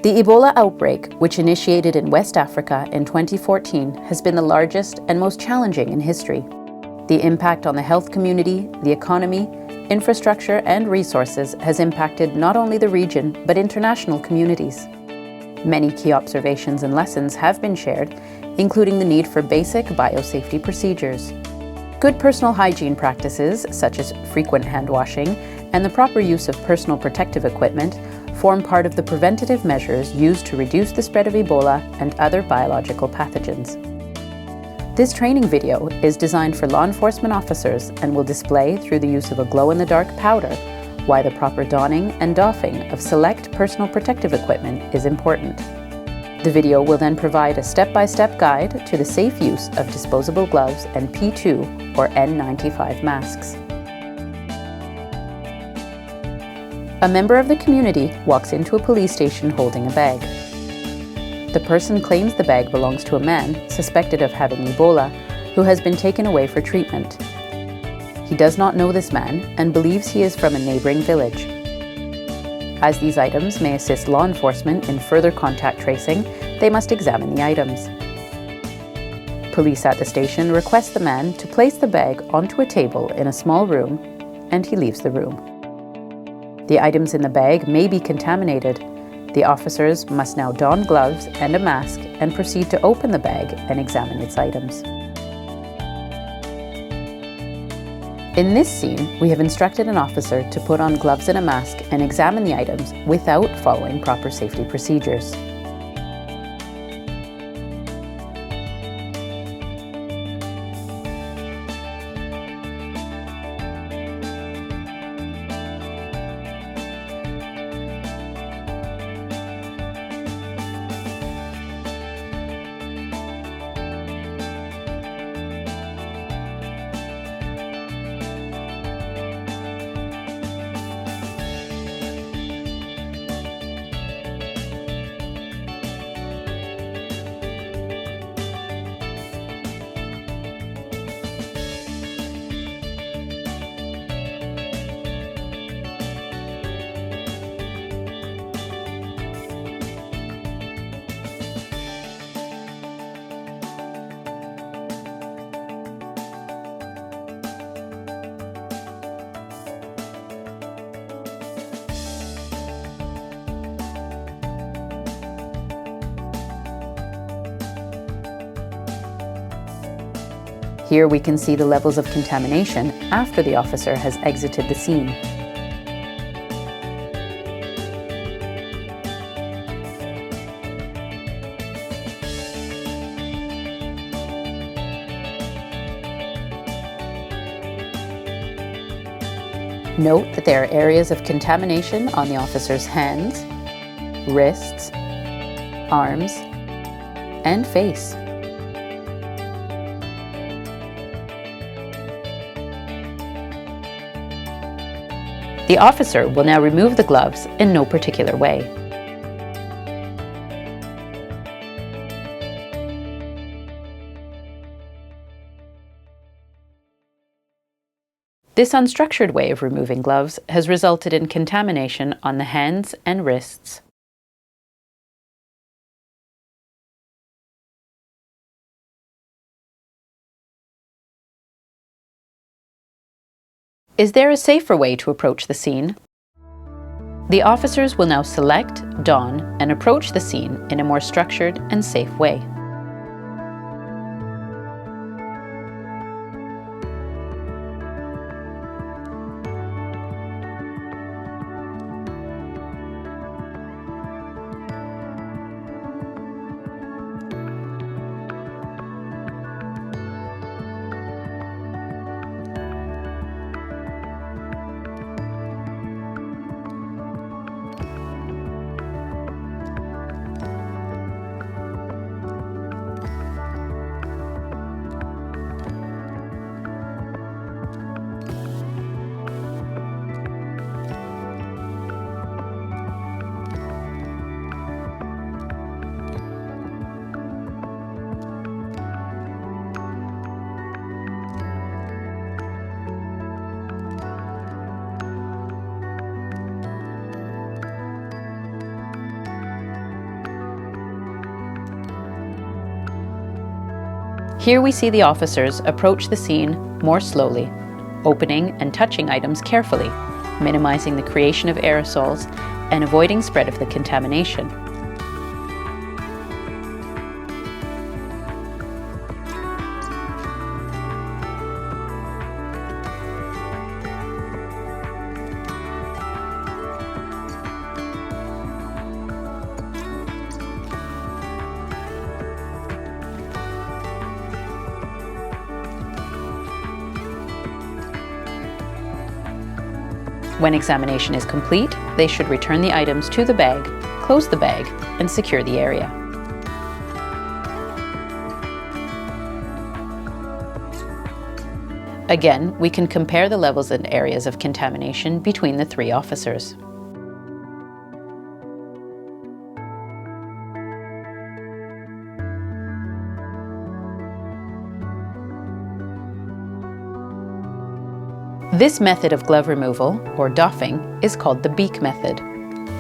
The Ebola outbreak, which initiated in West Africa in 2014, has been the largest and most challenging in history. The impact on the health community, the economy, infrastructure and resources has impacted not only the region, but international communities. Many key observations and lessons have been shared, including the need for basic biosafety procedures. Good personal hygiene practices, such as frequent hand washing and the proper use of personal protective equipment, form part of the preventative measures used to reduce the spread of Ebola and other biological pathogens. This training video is designed for law enforcement officers and will display, through the use of a glow-in-the-dark powder, why the proper donning and doffing of select personal protective equipment is important. The video will then provide a step-by-step guide to the safe use of disposable gloves and P2 or N95 masks. A member of the community walks into a police station holding a bag. The person claims the bag belongs to a man suspected of having Ebola, who has been taken away for treatment. He does not know this man and believes he is from a neighboring village. As these items may assist law enforcement in further contact tracing, they must examine the items. Police at the station request the man to place the bag onto a table in a small room, and he leaves the room. The items in the bag may be contaminated. The officers must now don gloves and a mask and proceed to open the bag and examine its items. In this scene, we have instructed an officer to put on gloves and a mask and examine the items without following proper safety procedures. Here we can see the levels of contamination after the officer has exited the scene. Note that there are areas of contamination on the officer's hands, wrists, arms, and face. The officer will now remove the gloves in no particular way. This unstructured way of removing gloves has resulted in contamination on the hands and wrists. Is there a safer way to approach the scene? The officers will now select, don, and approach the scene in a more structured and safe way. Here we see the officers approach the scene more slowly, opening and touching items carefully, minimizing the creation of aerosols and avoiding spread of the contamination. When examination is complete, they should return the items to the bag, close the bag, and secure the area. Again, we can compare the levels and areas of contamination between the three officers. This method of glove removal, or doffing, is called the beak method.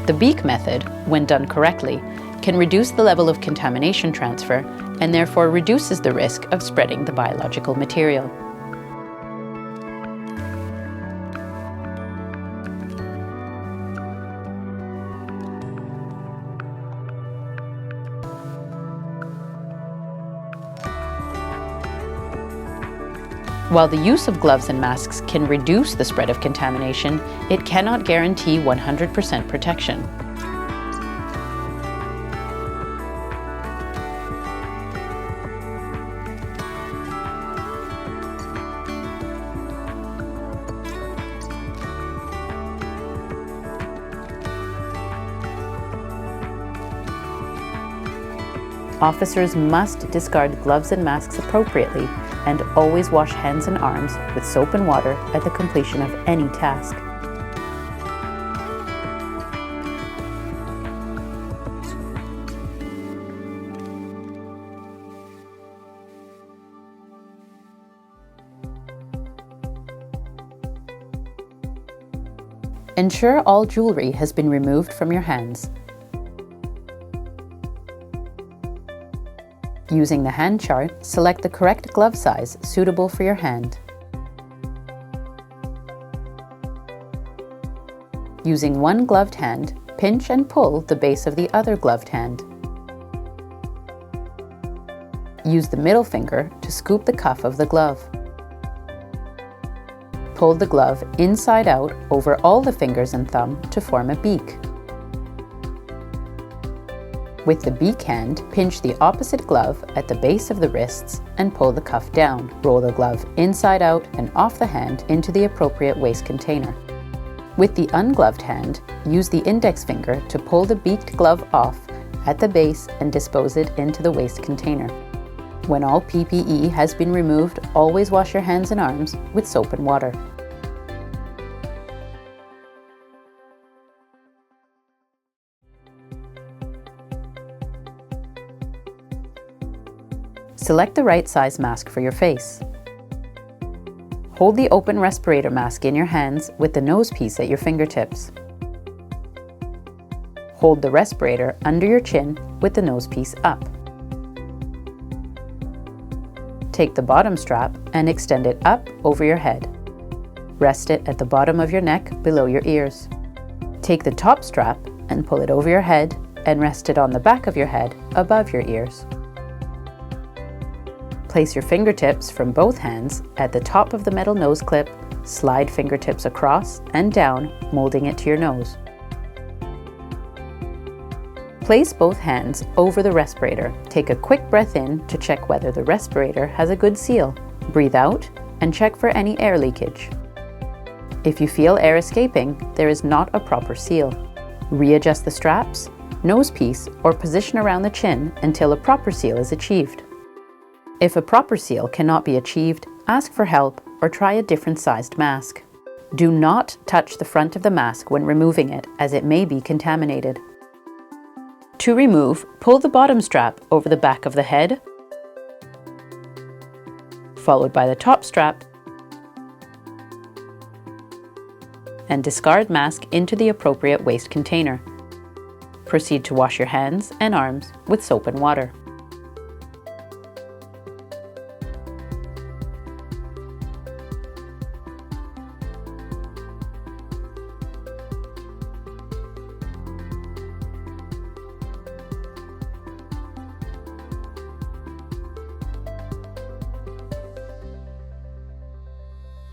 The beak method, when done correctly, can reduce the level of contamination transfer and therefore reduces the risk of spreading the biological material. While the use of gloves and masks can reduce the spread of contamination, it cannot guarantee 100% protection. Officers must discard gloves and masks appropriately and always wash hands and arms with soap and water at the completion of any task. Ensure all jewelry has been removed from your hands. Using the hand chart, select the correct glove size suitable for your hand. Using one gloved hand, pinch and pull the base of the other gloved hand. Use the middle finger to scoop the cuff of the glove. Pull the glove inside out over all the fingers and thumb to form a beak. With the beak hand, pinch the opposite glove at the base of the wrists and pull the cuff down. Roll the glove inside out and off the hand into the appropriate waste container. With the ungloved hand, use the index finger to pull the beaked glove off at the base and dispose it into the waste container. When all PPE has been removed, always wash your hands and arms with soap and water. Select the right size mask for your face. Hold the open respirator mask in your hands with the nose piece at your fingertips. Hold the respirator under your chin with the nose piece up. Take the bottom strap and extend it up over your head. Rest it at the bottom of your neck below your ears. Take the top strap and pull it over your head and rest it on the back of your head above your ears. Place your fingertips from both hands at the top of the metal nose clip, slide fingertips across and down, molding it to your nose. Place both hands over the respirator. Take a quick breath in to check whether the respirator has a good seal. Breathe out and check for any air leakage. If you feel air escaping, there is not a proper seal. Readjust the straps, nose piece, or position around the chin until a proper seal is achieved. If a proper seal cannot be achieved, ask for help or try a different sized mask. Do not touch the front of the mask when removing it, as it may be contaminated. To remove, pull the bottom strap over the back of the head, followed by the top strap, and discard mask into the appropriate waste container. Proceed to wash your hands and arms with soap and water.